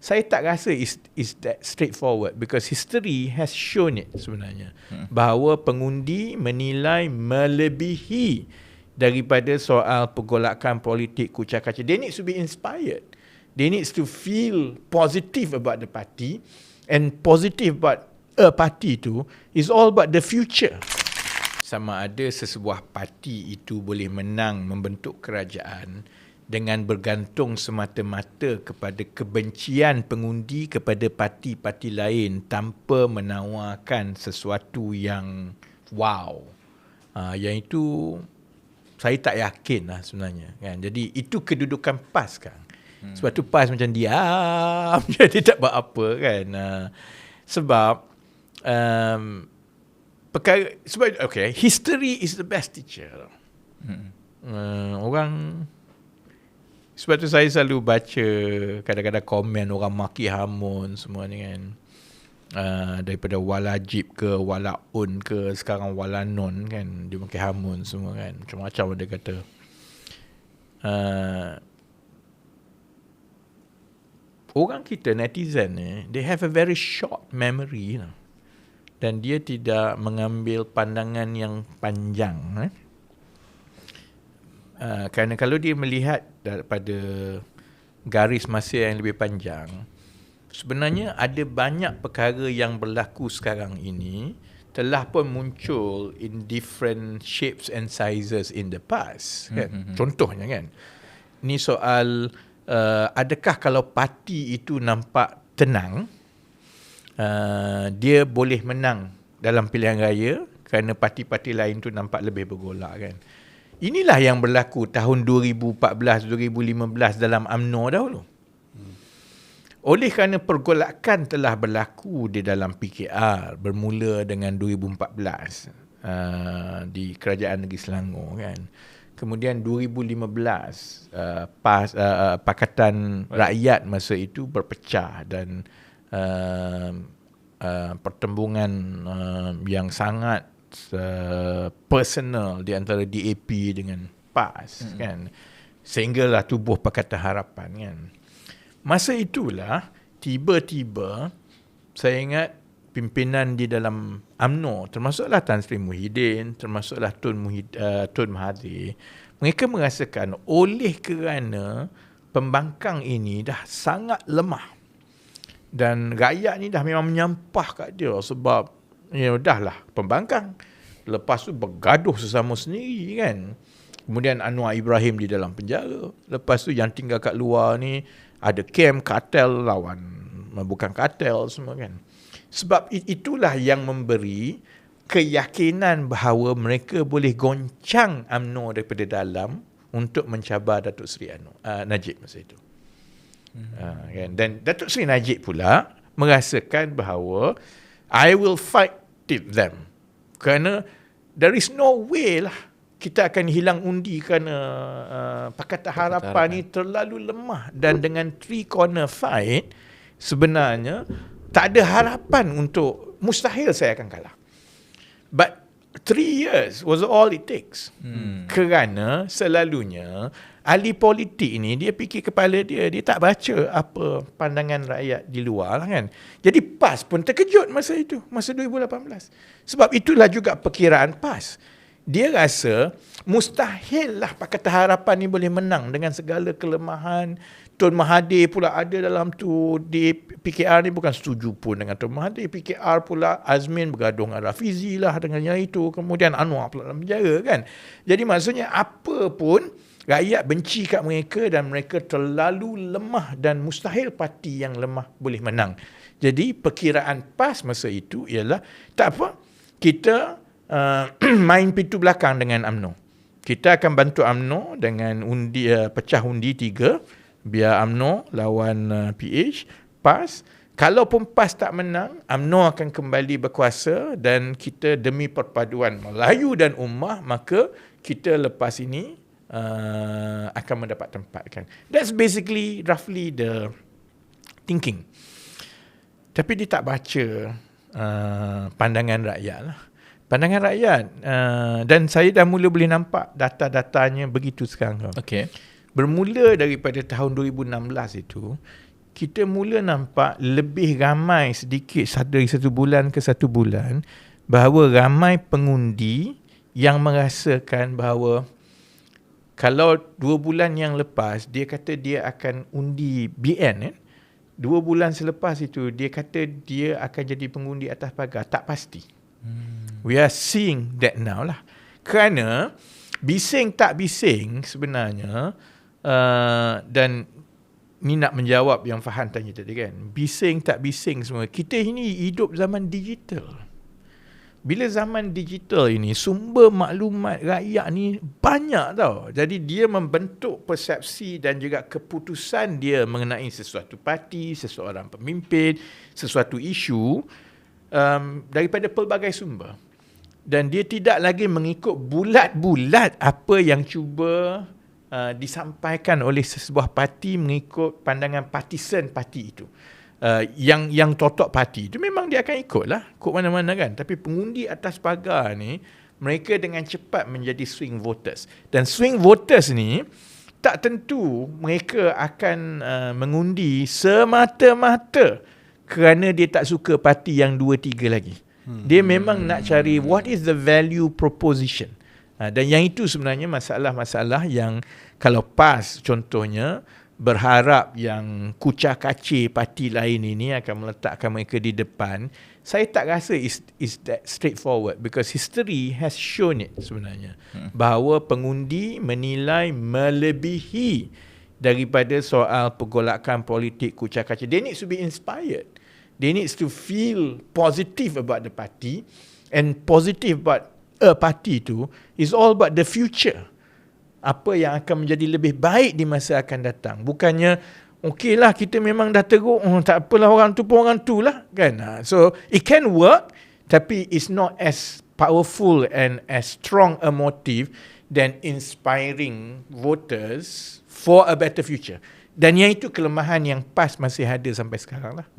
saya tak rasa is that straightforward because history has shown it sebenarnya bahawa pengundi menilai melebihi daripada soal pergolakan politik kucak-kacir. They need to be inspired. They need to feel positive about the party, and positive about a party tu is all about the future. Sama ada sesebuah parti itu boleh menang membentuk kerajaan dengan bergantung semata-mata kepada kebencian pengundi kepada parti-parti lain tanpa menawarkan sesuatu yang wow. Yang itu saya tak yakin lah sebenarnya kan. Jadi itu kedudukan PAS kan. Sebab tu PAS macam diam jadi tak buat apa kan. Sebab perkara, sebab okay, history is the best teacher. Orang, sebab tu saya selalu baca kadang-kadang komen orang maki hamun semua ni kan. Daripada walajib ke walaun ke sekarang walanon kan, dia maki hamun semua kan, macam-macam dia kata. Orang kita netizen ni, they have a very short memory lah. Dan dia tidak mengambil pandangan yang panjang. Kerana kalau dia melihat daripada garis masa yang lebih panjang, sebenarnya ada banyak perkara yang berlaku sekarang ini telah pun muncul in different shapes and sizes in the past. Kan? Contohnya kan, ni soal adakah kalau parti itu nampak tenang, dia boleh menang dalam pilihan raya kerana parti-parti lain tu nampak lebih bergolak kan. Inilah yang berlaku tahun 2014-2015 dalam UMNO dahulu. Oleh kerana pergolakan telah berlaku di dalam PKR bermula dengan 2014 di Kerajaan Negeri Selangor kan. Kemudian 2015 Pakatan Rakyat masa itu berpecah dan pertembungan yang sangat personal di antara DAP dengan PAS kan, sehinggalah tubuh Pakatan Harapan kan. Masa itulah tiba-tiba saya ingat pimpinan di dalam UMNO, termasuklah Tan Sri Muhyiddin, termasuklah Tun Mahathir, mereka merasakan oleh kerana pembangkang ini dah sangat lemah dan rakyat ni dah memang menyampah kat dia sebab dah lah pembangkang, lepas tu bergaduh sesama sendiri kan. Kemudian Anwar Ibrahim di dalam penjara, lepas tu yang tinggal kat luar ni ada kem, kartel lawan bukan kartel semua kan. Sebab itulah yang memberi keyakinan bahawa mereka boleh goncang UMNO daripada dalam untuk mencabar Datuk Seri Najib masa itu. Kan? Dan Datuk Seri Najib pula merasakan bahawa I will fight them kerana there is no way lah kita akan hilang undi kerana Pakatan Harapan ni terlalu lemah, dan dengan three corner fight sebenarnya tak ada harapan untuk, mustahil saya akan kalah. But 3 years was all it takes. Kerana selalunya ahli politik ni dia fikir kepala dia tak baca apa pandangan rakyat di luar lah kan. Jadi PAS pun terkejut masa itu, masa 2018. Sebab itulah juga perkiraan PAS. Dia rasa mustahil lah Pakatan Harapan ni boleh menang dengan segala kelemahan. Tun Mahathir pula ada dalam tu, di PKR ni bukan setuju pun dengan Tun Mahathir. PKR pula Azmin bergaduh dengan Rafizi lah dengan yang itu. Kemudian Anwar pula dalam penjara kan. Jadi maksudnya apa pun rakyat benci kat mereka dan mereka terlalu lemah dan mustahil parti yang lemah boleh menang. Jadi perkiraan PAS masa itu ialah tak apa, kita main pintu belakang dengan UMNO. Kita akan bantu UMNO dengan undi pecah undi 3. Biar UMNO lawan PH, PAS. Kalaupun PAS tak menang, UMNO akan kembali berkuasa dan kita demi perpaduan Melayu dan Ummah, maka kita lepas ini akan mendapat tempat kan. That's basically roughly the thinking. Tapi dia tak baca pandangan rakyat lah. Pandangan rakyat dan saya dah mula boleh nampak data-datanya begitu sekarang. Okay. Bermula daripada tahun 2016 itu, kita mula nampak lebih ramai sedikit dari satu bulan ke satu bulan, bahawa ramai pengundi yang merasakan bahawa kalau 2 bulan yang lepas, dia kata dia akan undi BN, 2 bulan selepas itu, dia kata dia akan jadi pengundi atas pagar. Tak pasti. We are seeing that now lah. Kerana bising tak bising sebenarnya, dan ni nak menjawab yang Fahan tanya tadi kan, bising tak bising semua, kita ini hidup zaman digital. Bila zaman digital ini, sumber maklumat rakyat ni banyak tau. Jadi dia membentuk persepsi dan juga keputusan dia mengenai sesuatu parti, seseorang pemimpin, sesuatu isu daripada pelbagai sumber. Dan dia tidak lagi mengikut bulat-bulat apa yang cuba disampaikan oleh sebuah parti mengikut pandangan partisan parti itu. Yang totok parti itu memang dia akan ikut mana-mana kan. Tapi pengundi atas pagar ni, mereka dengan cepat menjadi swing voters. Dan swing voters ni tak tentu mereka akan mengundi semata-mata kerana dia tak suka parti yang 2-3 lagi. Dia memang nak cari what is the value proposition. Dan yang itu sebenarnya masalah-masalah yang kalau PAS contohnya berharap yang kucak-kacir parti lain ini akan meletakkan mereka di depan, saya tak rasa is that straightforward, because history has shown it sebenarnya. Bahawa pengundi menilai melebihi daripada soal pergolakan politik kucak-kacir. They need to be inspired. They need to feel positive about the party, and positive about a party tu is all about the future. Apa yang akan menjadi lebih baik di masa akan datang. Bukannya, okeylah kita memang dah teruk, tak apalah orang tu pun orang tu lah kan. So it can work, tapi it's not as powerful and as strong a motive than inspiring voters for a better future. Dan yang itu kelemahan yang PAS masih ada sampai sekarang lah.